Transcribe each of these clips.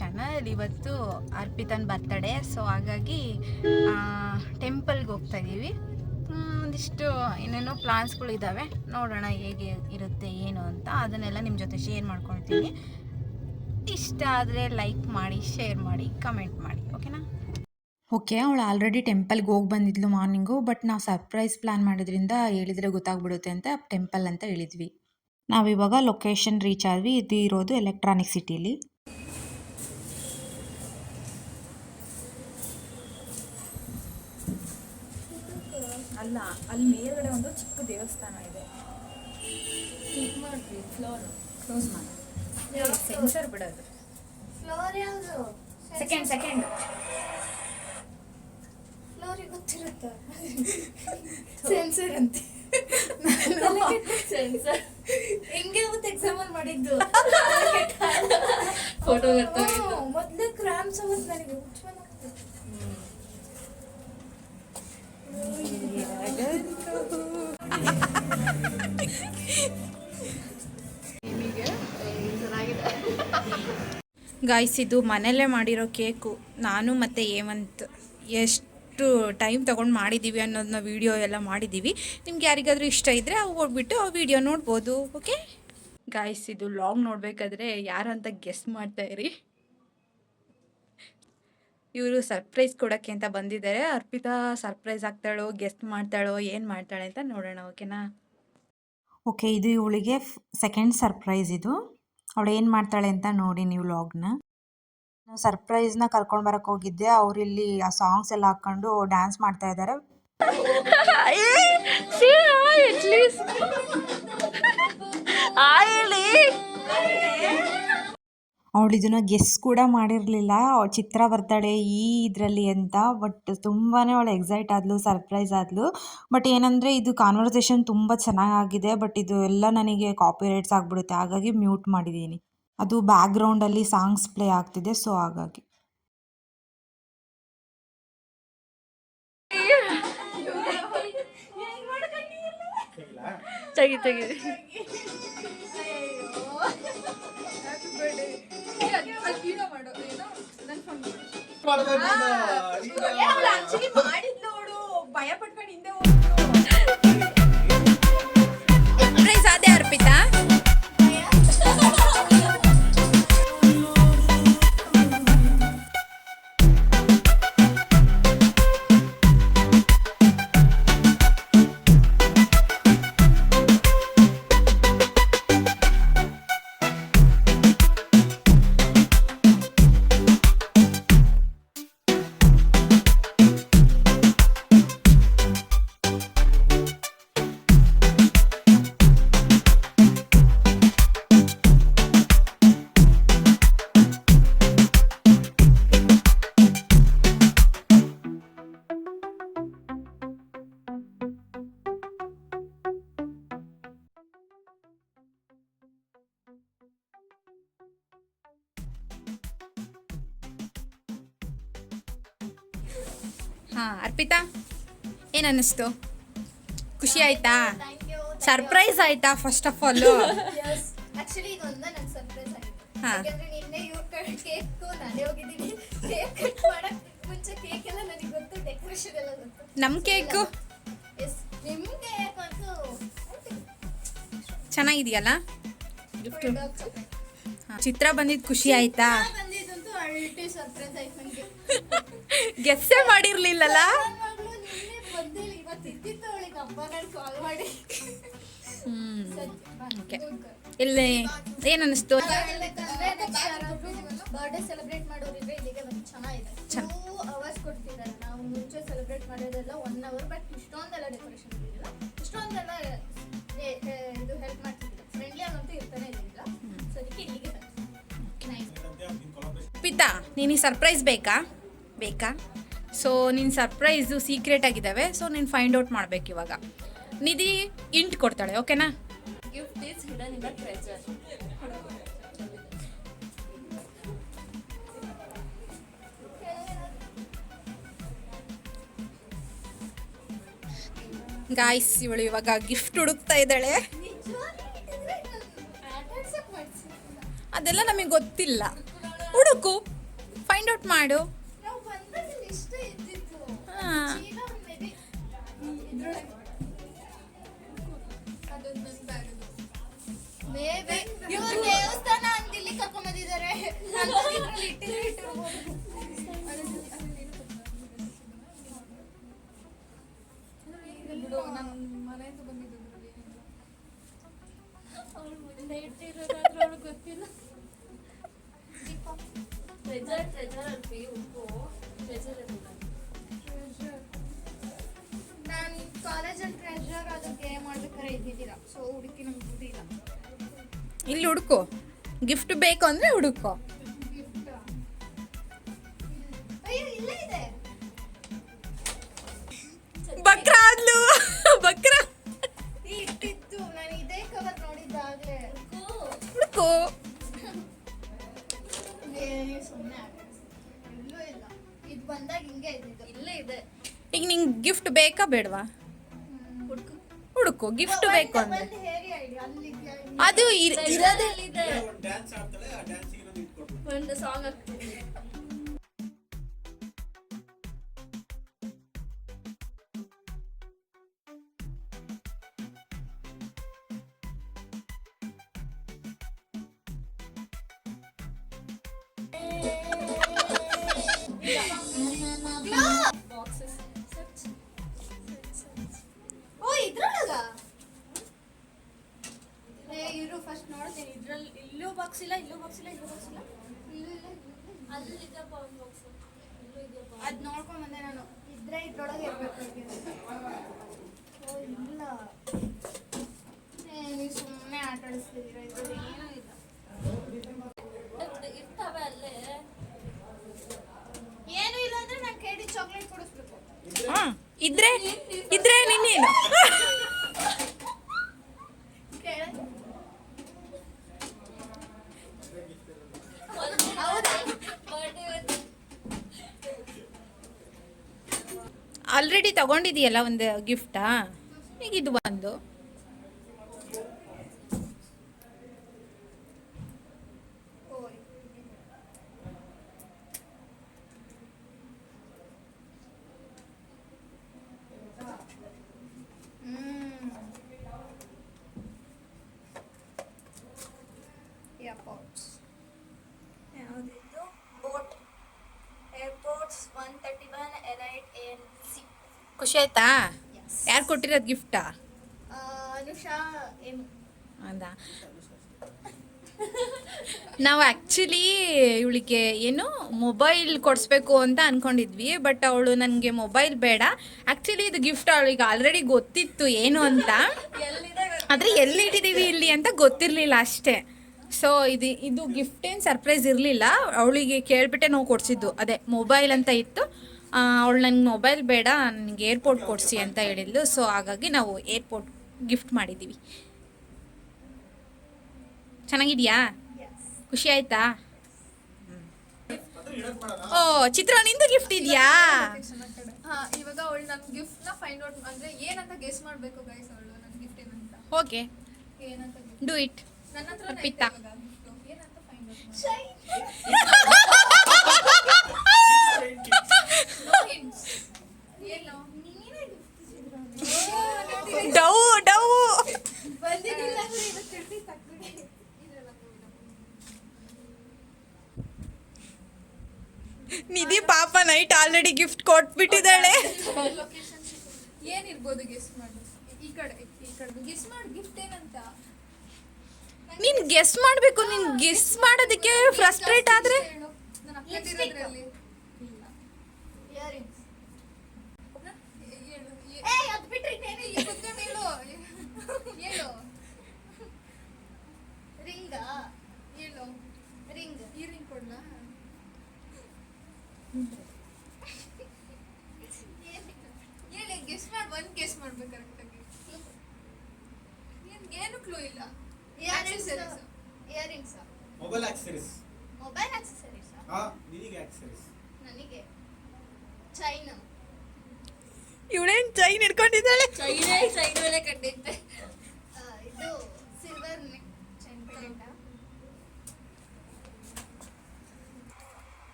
Channel. ಇವತ್ತು ಅರ್ಪಿತನ್ birthday, so ಹಾಗಾಗಿ ಟೆಂಪಲ್ಗೆ ಹೋಗ್ತಾ ಇದ್ದೀವಿ. ಒಂದಿಷ್ಟು ಏನೇನೋ ಪ್ಲಾನ್ಸ್ಗಳು ಇದ್ದಾವೆ, ನೋಡೋಣ ಹೇಗೆ ಇರುತ್ತೆ ಏನು ಅಂತ. ಅದನ್ನೆಲ್ಲ ನಿಮ್ಮ ಜೊತೆ ಶೇರ್ ಮಾಡ್ಕೊಳ್ತೀನಿ. ಇಷ್ಟ ಆದರೆ ಲೈಕ್ ಮಾಡಿ, ಶೇರ್ ಮಾಡಿ, ಕಮೆಂಟ್ ಮಾಡಿ, ಓಕೆನಾ? ಓಕೆ, ಅವಳು ಆಲ್ರೆಡಿ ಟೆಂಪಲ್ಗೆ ಹೋಗಿ ಬಂದಿದ್ಲು ಮಾರ್ನಿಂಗು. ಬಟ್ ನಾವು ಸರ್ಪ್ರೈಸ್ ಪ್ಲ್ಯಾನ್ ಮಾಡಿದ್ರಿಂದ ಹೇಳಿದರೆ ಗೊತ್ತಾಗ್ಬಿಡುತ್ತೆ ಅಂತ ಟೆಂಪಲ್ ಅಂತ ಹೇಳಿದ್ವಿ. ನಾವಿವಾಗ ಲೊಕೇಶನ್ ರೀಚ್ ಆದ್ವಿ. ಇದು ಇರೋದು ಎಲೆಕ್ಟ್ರಾನಿಕ್ ಸಿಟಿಲಿ. ಅಲ್ಲ, ಅಲ್ಲಿ ಮೇಲ್ಗಡೆ ಒಂದು ಚಿಕ್ಕ ದೇವಸ್ಥಾನ ಇದೆ. ಫ್ಲೋರ್ ಕ್ಲೋಸ್ ಮಾಡಿ ಸೆನ್ಸರ್ ಬಿಡೋದು. ಸೆಕೆಂಡ್ ಫ್ಲೋರಿಗೆ ಗೊತ್ತಿರುತ್ತೆ ಸೆನ್ಸರ್ ಅಂತೆ. ಸೆನ್ಸರ್ ಹೆಂಗೆ ಅವತ್ತು ಎಕ್ಸಾಮಲ್ಲಿ ಮಾಡಿದ್ದು ಫೋಟೋ ಮೊದಲೇ ಕ್ರಾಮ್ಸ್ ಅವತ್ತು ನನಗೆ ಗಾಯ್ಸ್, ಇದು ಮನೆಯಲ್ಲೇ ಮಾಡಿರೋ ಕೇಕು. ನಾನು ಮತ್ತು ಹೇಮಂತ್ ಎಷ್ಟು ಟೈಮ್ ತೊಗೊಂಡು ಮಾಡಿದ್ದೀವಿ ಅನ್ನೋದನ್ನ ವೀಡಿಯೋ ಎಲ್ಲ ಮಾಡಿದ್ದೀವಿ. ನಿಮ್ಗೆ ಯಾರಿಗಾದರೂ ಇಷ್ಟ ಇದ್ದರೆ ಹೋಗ್ಬಿಟ್ಟು ಆ ವಿಡಿಯೋ ನೋಡ್ಬೋದು. ಓಕೆ ಗಾಯ್ಸ್, ಇದು ಲಾಗ್ ನೋಡಬೇಕಾದ್ರೆ ಯಾರು ಅಂತ ಗೆಸ್ ಮಾಡ್ತಾಯಿರಿ. ಇವರು ಸರ್ಪ್ರೈಸ್ ಕೊಡೋಕ್ಕೆ ಅಂತ ಬಂದಿದ್ದಾರೆ. ಅರ್ಪಿತಾ ಸರ್ಪ್ರೈಸ್ ಆಗ್ತಾಳೋ, ಗೆಸ್ಟ್ ಮಾಡ್ತಾಳೋ, ಏನು ಮಾಡ್ತಾಳೆ ಅಂತ ನೋಡೋಣ, ಓಕೆನಾ? ಓಕೆ, ಇದು ಇವಳಿಗೆ ಸೆಕೆಂಡ್ ಸರ್ಪ್ರೈಸ್. ಇದು ಅವಳು ಏನು ಮಾಡ್ತಾಳೆ ಅಂತ ನೋಡಿ ನೀವು ವ್ಲಾಗ್ನ. ನಾವು ಸರ್ಪ್ರೈಸ್ನ ಕರ್ಕೊಂಡು ಬರೋಕ್ಕೆ ಹೋಗಿದ್ದೆ. ಅವರಿಲ್ಲಿ ಆ ಸಾಂಗ್ಸ್ ಎಲ್ಲ ಹಾಕ್ಕೊಂಡು ಡ್ಯಾನ್ಸ್ ಮಾಡ್ತಾ ಇದ್ದಾರೆ. ಅವಳು ಇದನ್ನ ಗೆಸ್ ಕೂಡ ಮಾಡಿರಲಿಲ್ಲ, ಚಿತ್ರ ಬರ್ತಾಳೆ ಈ ಇದರಲ್ಲಿ ಅಂತ. ಬಟ್ ತುಂಬಾ ಅವಳು ಎಕ್ಸೈಟ್ ಆದ್ಲು, ಸರ್ಪ್ರೈಸ್ ಆದ್ಲು. ಬಟ್ ಏನಂದರೆ ಇದು ಕಾನ್ವರ್ಸೇಷನ್ ತುಂಬ ಚೆನ್ನಾಗಿದೆ. ಬಟ್ ಇದು ಎಲ್ಲ ನನಗೆ ಕಾಪಿರೈಟ್ಸ್ ಆಗಿಬಿಡುತ್ತೆ, ಹಾಗಾಗಿ ಮ್ಯೂಟ್ ಮಾಡಿದ್ದೀನಿ. ಅದು ಬ್ಯಾಕ್ಗ್ರೌಂಡಲ್ಲಿ ಸಾಂಗ್ಸ್ ಪ್ಲೇ ಆಗ್ತಿದೆ, ಸೊ ಹಾಗಾಗಿ. ಭಯ ಪಟ್ಕೊಂಡು ಹಿಂದೆ ಅದೇ ಅರ್ಪಿತಾ. ಅರ್ಪಿತಾ, ಏನು ಅನ್ನಿಸ್ತು? ಖುಷಿ ಆಯ್ತಾ? ಸರ್ಪ್ರೈಸ್ ಆಯ್ತಾ? ಫಸ್ಟ್ ಆಫ್ ಆಲ್ ಆಕ್ಚುಲಿ ಇದೊಂದು ನನ್ನ ಸರ್ಪ್ರೈಸ್ ಆಗಿದೆ. ಯಾಕಂದ್ರೆ ನಿನ್ನೆ ಇವ್ರ ಕಡೆ ಕೇಕ್ ನಾನೇ ಹೋಗಿದ್ದೀನಿ. ಕೇಕ್ ಕಟ್ ಮಾಡಕ್ಕೆ ಮುಂಚೆ ಕೇಕ್ ಎಲ್ಲ ನನಗೆ ಗೊತ್ತು, ಡೆಕೋರೇಷನ್ ಎಲ್ಲ ಗೊತ್ತು. ನಮ್ಮ ಕೇಕು ನಿಮ್ಮ ಕೇಕ್ ಅಂತೂ ಚೆನ್ನಾಗಿದೆಯಲ್ಲ. ಚಿತ್ರ ಬಂದಿದ್ದು ಖುಷಿ ಆಯ್ತಾ? ಬಂದಿದ್ದಂತೂ ಅಲ್ಟಿ ಸರ್ಪ್ರೈಸ್ ಆಯ್ತು ನನಗೆ. ಗೆಸ್ಸೇ ಮಾಡಿರ್ಲಿಲ್ಲಲ್ಲ. ಬಂದಿಲ್ಲ, ಇವತ್ತು ಇದ್ದಿತ್ತು ಅವಳಿಗೆ ಹಬ್ಬ. ನಾನು ಕಾಲ್ ಮಾಡಿ ಇಲ್ಲಿ ಏನು ಅನ್ನಿಸ್ತು? ಬರ್ಡೇ ಸೆಲೆಬ್ರೇಟ್ ಮಾಡೋರಿದ್ರೆ ಇಲ್ಲಿಗೆ ಬಂದು ಚೆನ್ನಾಗಿದೆ. 2 hours ಕೊಡ್ತಿದ್ದಾರೆ. ನಾವು ಮುಂಚೆ ಸೆಲೆಬ್ರೇಟ್ ಮಾಡೋದೆಲ್ಲ 1 hour. ಬಟ್ ಇಷ್ಟೊಂದೆಲ್ಲ ಡೆಕೋರೇಷನ್ ಇರಲಿಲ್ಲ, ಇಷ್ಟೊಂದೆಲ್ಲ ಇದು ಹೆಲ್ಪ್ ಮಾಡ್ತಿದ್ದಿಲ್ಲ. ಫ್ರೆಂಡ್ಲಿ ಆಗಂತೂ ಇರ್ತಾನೆ ಇರಲಿಲ್ಲ. ಸೊ ಅದಕ್ಕೆ ಇಲ್ಲಿಗೆ ಬಂದು ಪಿತಾ, ನೀನು ಸರ್ಪ್ರೈಸ್ ಬೇಕಾ? ಸೊ ನಿನ್ನ ಸರ್ಪ್ರೈಸು ಸೀಕ್ರೆಟ್ ಆಗಿದ್ದಾವೆ. ಸೊ ನೀನು ಫೈಂಡ್ ಔಟ್ ಮಾಡ್ಬೇಕು ಇವಾಗ. ನಿಧಿ ಇಂಟ್ ಕೊಡ್ತಾಳೆ, ಓಕೆನಾ? Gift is hidden in the treasure. Guys, ಇವಳು ಇವಾಗ ಗಿಫ್ಟ್ ಹುಡುಕ್ತಾ ಇದ್ದಾಳೆ. ಅದೆಲ್ಲ ನಮಗೆ ಗೊತ್ತಿಲ್ಲ, ಹುಡುಕು. ಔಟ್ ಮಾಡು. ನಾವು ಬಂದಾಗ ಇಷ್ಟ ಇದ್ದಿತ್ತು. ಹಾ. ಚೀಲ ಒಂದು maybe ಇದ್ರೊಳಗೆ ಅದೊಂದು ನನ್ನ ಬ್ಯಾಗ್ ಅದು. Maybe ಇವ್ರು ದೇವಸ್ಥಾನ ಅಂತ ಇಲ್ಲಿ ಕರ್ಕೊಂಡ್ ಬಂದಿದ್ದಾರೆ. ಇದ್ರಲ್ಲಿ ಇಟ್ಟಿರ್ಬೋದು. ಬಿಡು, ನನ್ನ ಮನೆಯಿಂದ ಬಂದಿದ್ದು ಅವಳು ಮುಂದೆ ಇಟ್ಟಿರೋದಾದ್ರೆ ಅವಳು ಗೊತ್ತಿಲ್ಲ. ನಾನು ಕಾಲೇಜಲ್ಲಿ ಟ್ರೆಜರ್ ಅದಕ್ಕೆ ಮಾಡ್ಬೇಕಾದ್ರೆ ಇದ್ದಿದ್ದೀರಾ, ಸೊ ಹುಡುಕಿ ನಮ್ಗೆ ಗೊತ್ತಿಲ್ಲ. ಇಲ್ಲಿ ಹುಡುಕು, ಗಿಫ್ಟ್ ಬೇಕು ಅಂದ್ರೆ ಹುಡುಕೋ. ಗಿಫ್ಟ್ ಅಯ್ಯೋ ಇಲ್ಲೇ ಇದೆ. ಬಕ್ರ ಆದ್ಲು ಬಕ್ರ ಇಟ್ಟಿತ್ತು, ನಾನು ಇದೇ ಕವರ್ ನೋಡಿದ್ದಾಗಲೇ. ಹುಡುಕು. ಸುಮ್ಮನೆ ಎಲ್ಲೂ ಇಲ್ಲ. ಇದು ಬಂದಾಗ ಹಿಂಗೆ ಇದ್ದಿದ್ದು. ಇಲ್ಲೇ ಇದೆ. ಈಗ ನಿಂಗೆ ಗಿಫ್ಟ್ ಬೇಕಾ ಬೇಡವಾ? ಹುಡುಕು ಗಿಫ್ಟ್ ಬೇಕು ಅಂದ್ರೆ. ಒಂದು ಹೇರಿ ಐಡಿಯಾ ಅಲ್ಲಿದ್ಯಾ? ಅದು ಇರೋದೇ. ಡ್ಯಾನ್ಸ್ ಆಡ್ತಾಳೆ, ಆ ಡ್ಯಾನ್ಸಿಗೆ ಇರೋದು ಇಟ್ಕೊಟ್ಟು. ಒಂದು ಸಾಂಗ್ ಆಗ್ತದೆ. ಓ ಇದ್ರೊಳಗ ಇರು ಫಸ್ಟ್ ನೋಡ್ತೀನಿ. ಇದ್ರಲ್ಲಿ ಇಲ್ಲೂ ಬಾಕ್ಸ್ ಇಲ್ಲ, ಇಲ್ಲೂ ಬಾಕ್ಸ್ ಇಲ್ಲ, ಇಲ್ಲೂ ಬಾಕ್ಸ್ ಇಲ್ಲ, ಇಲ್ಲೂ ಇಲ್ಲ, ಅಲ್ಲಿದೆಯಪ್ಪ ಒಂದು ಬಾಕ್ಸ್. ಅದು ನೋಡ್ಕೊಂಡ್ ಬಂದೆ ನಾನು. ಇದ್ರೆ ಇದ್ರೊಳಗೆ ಇರ್ಬೇಕು. ಓ ಇಲ್ಲ, ನೀವು ಸುಮ್ಮನೆ ಆಟ ಆಡಿಸ್ತಿದ್ದೀರಾ. ಇದ್ರಲ್ಲಿ ಏನೂ ಇಲ್ಲ. ಇರ್ತವೆ ಅಲ್ಲೇ. ಏನೂ ಇಲ್ಲ ಅಂದ್ರೆ ನಾನು ಕೇಳಿ ಚಾಕ್ಲೇಟ್ ಕೊಡಿಸ್ಬೇಕು. ಹಾ ಇದ್ರೆ ನೀನೇನು ಆಲ್ರೆಡಿ ತಗೊಂಡಿದೀಯಲ್ಲ ಒಂದು ಗಿಫ್ಟಾ, ಈಗ ಇದು ಒಂದು. ಯಾವುದಿದ್ದು ಬೋಟ್ ಏರ್ಪೋರ್ಟ್ಸ್ 131 ಎಲೈಟ್ ANC. ಖುಷಿ ಆಯ್ತಾ? ಯಾರು ಕೊಟ್ಟಿರೋದು ಗಿಫ್ಟಾ? ಅನುಷಾ ಎಂ. ಹೌದಾ? ನಾವು ಆ್ಯಕ್ಚುಲಿ ಇವಳಿಗೆ ಏನು ಮೊಬೈಲ್ ಕೊಡಿಸ್ಬೇಕು ಅಂತ ಅಂದ್ಕೊಂಡಿದ್ವಿ, ಬಟ್ ಅವಳು ನನಗೆ ಮೊಬೈಲ್ ಬೇಡ, ಆ್ಯಕ್ಚುಲಿ ಇದು ಗಿಫ್ಟ್ ಅವಳಿಗೆ ಆಲ್ರೆಡಿ ಗೊತ್ತಿತ್ತು ಏನು ಅಂತ, ಆದರೆ ಎಲ್ಲಿಟ್ಟಿದ್ದೀವಿ ಇಲ್ಲಿ ಅಂತ ಗೊತ್ತಿರಲಿಲ್ಲ ಅಷ್ಟೇ. ಸೊ ಇದು ಗಿಫ್ಟ್ ಏನು ಸರ್ಪ್ರೈಸ್ ಇರಲಿಲ್ಲ, ಅವಳಿಗೆ ಕೇಳಿಬಿಟ್ಟೆ ನಾವು ಕೊಡಿಸಿದ್ದು. ಅದೇ ಮೊಬೈಲ್ ಅಂತ ಇತ್ತು, ಅವಳು ನನಗೆ ಮೊಬೈಲ್ ಬೇಡ, ನನಗೆ ಏರ್ಪೋರ್ಟ್ ಕೊಡಿಸಿ ಅಂತ ಹೇಳಿದ್ಲು. ಸೊ ಹಾಗಾಗಿ ನಾವು ಏರ್ಪೋರ್ಟ್ ಗಿಫ್ಟ್ ಮಾಡಿದ್ದೀವಿ. ಚೆನ್ನಾಗಿದೆಯಾ? ಖುಷಿ ಆಯ್ತಾ? ಓ ಚಿತ್ರ, ನಿಂದು ಗಿಫ್ಟ್ ಇದೆಯಾ? ಇವಾಗ ಅವಳು ನನ್ನ ಗಿಫ್ಟ್ ನ ಫೈಂಡ್ ಔಟ್ ಅಂದ್ರೆ ಏನಂತ ಗೆಸ್ ಮಾಡಬೇಕು ಗೈಸ್. ಅವಳು ನನ್ನ ಗಿಫ್ಟ್ ಏನಂತ. ಓಕೆ, ಏನಂತ ಡೂ ಇಟ್. ನನ್ನ ಹತ್ರ ಅರ್ಪಿತಾ. ಏನಂತ ಫೈಂಡ್ ಔಟ್ ಏನು ನೀನೇ ಡೌ ಬಂದಿದ್ದಿಲ್ಲ ಅಂದ್ರೆ ಇದು ತಿರ್ಗಿ ತಕ್ಕಿಗೆ ನಿಧಿ ಪಾಪ ನೈಟ್ ಆಲ್ರೆಡಿ ಗಿಫ್ಟ್ ಕೊಟ್ಬಿಟ್ಟಿದ್ದಾಳೆ. ಲೊಕೇಶನ್ ಏನಿರ್ಬೋದು ಗೆಸ್ ಮಾಡು. ಈ ಕಡೆ ಗೆಸ್ ಮಾಡು ಗಿಫ್ಟ್ ಏನಂತ. ನೀನು ಗೆಸ್ ಮಾಡಬೇಕು. ನೀನು ಗೆಸ್ ಮಾಡೋದಕ್ಕೆ ಫ್ರಸ್ಟ್ರೇಟ್ ಆದರೆ ನನ್ನ ಅಕ್ಕಂದಿರೋದ್ರಲ್ಲಿ ಇಯರಿಂಗ್ಸ್. ಏ ಅದು ಬಿಟ್ರೆ ಇನ್ನೇನು ಇಲ್ಲಿ ಕುತ್ಕೊಂಡು ಹೇಳು. ರಿಂಗಾ? ಹೇಳು. ರಿಂಗ್. ಈ ರಿಂಗ್ ಕೊಡ್ಲಾ? ಹೇಳಿ ಗೆಸ್ ಮಾಡಿ. ಒಂದು ಗೆಸ್ ಮಾಡ್ಬೇಕು ಕರೆಕ್ಟಾಗಿ. ಏನು ಕ್ಲೂ ಇಲ್ಲ. Earrings. Mobile accessories. Mobile accessories. ಹಾ, ನಿನಗೆ ಆಕ್ಸೆಸರೀಸ್. ನನಗೆ ಚೈನ್. ಇವಳೇನು ಚೈನ್ ಹಿಡ್ಕೊಂಡಿದ್ದಾಳೆ? ಚೈನ್ ಮೇಲೆ ಕಂಡಿದ್ದೆ. ಇದು ಸಿಲ್ವರ್ ಚೈನ್.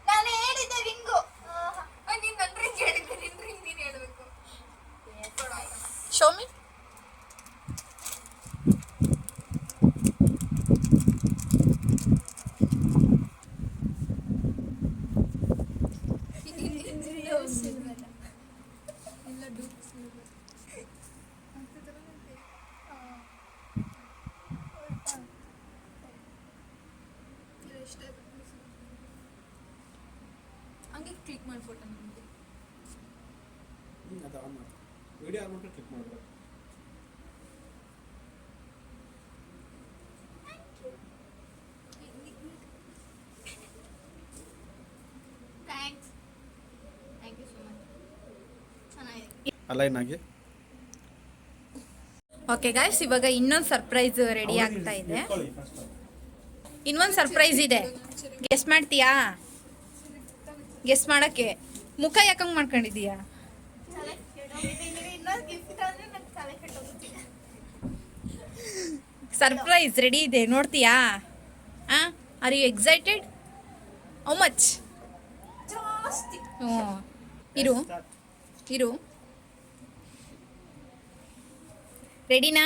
ನಾನೇ ಸಿಲ್ವರ್ ಇಲ್ಲ ಡೂಪ್ಸ್ ಹಂಗೆ ಕ್ಲಿಕ್ ಮಾಡಿ ಫೋಟೋ ನಮಗೆ ಅದು ಆನ್ ಮಾಡಿ ವಿಡಿಯೋ ಆನ್ ಮಾಡ್ಕೊಂಡು ಕ್ಲಿಕ್ ಮಾಡಬೇಕು. Thank you so much. ಚೆನ್ನಾಗಿದೆ. ಅಲೈನ್ ಆಗಿ ಓಕೆ ಗಾಯ್ಸ್, ಇವಾಗ ಇನ್ನೊಂದು ಸರ್ಪ್ರೈಸ್ ರೆಡಿ ಆಗ್ತಾ ಇದೆ. ಇನ್ನೊಂದು ಸರ್ಪ್ರೈಸ್ ಇದೆ, ಗೆಸ್ ಮಾಡ್ತೀಯಾ? ಗೆಸ್ ಮಾಡಕ್ಕೆ ಮುಖ ಯಾಕಂಗ್ ಮಾಡ್ಕೊಂಡಿದೀಯಾ? ತಲೆ ಕೆಟ್ಟೋಗಿದೆ. ಇನ್ನೊಂದು ಗಿಫ್ಟ್ ಅಂದ್ರೆ ನಂಗೆ ತಲೆ ಕೆಟ್ಟೋಗುತ್ತೆ. ಸರ್ಪ್ರೈಸ್ ರೆಡಿ ಇದೆ, ನೋಡ್ತೀಯಾ? Are you excited? How much? ಜಾಸ್ತಿ. ಇರು ಇರು, ರೆಡಿನಾ?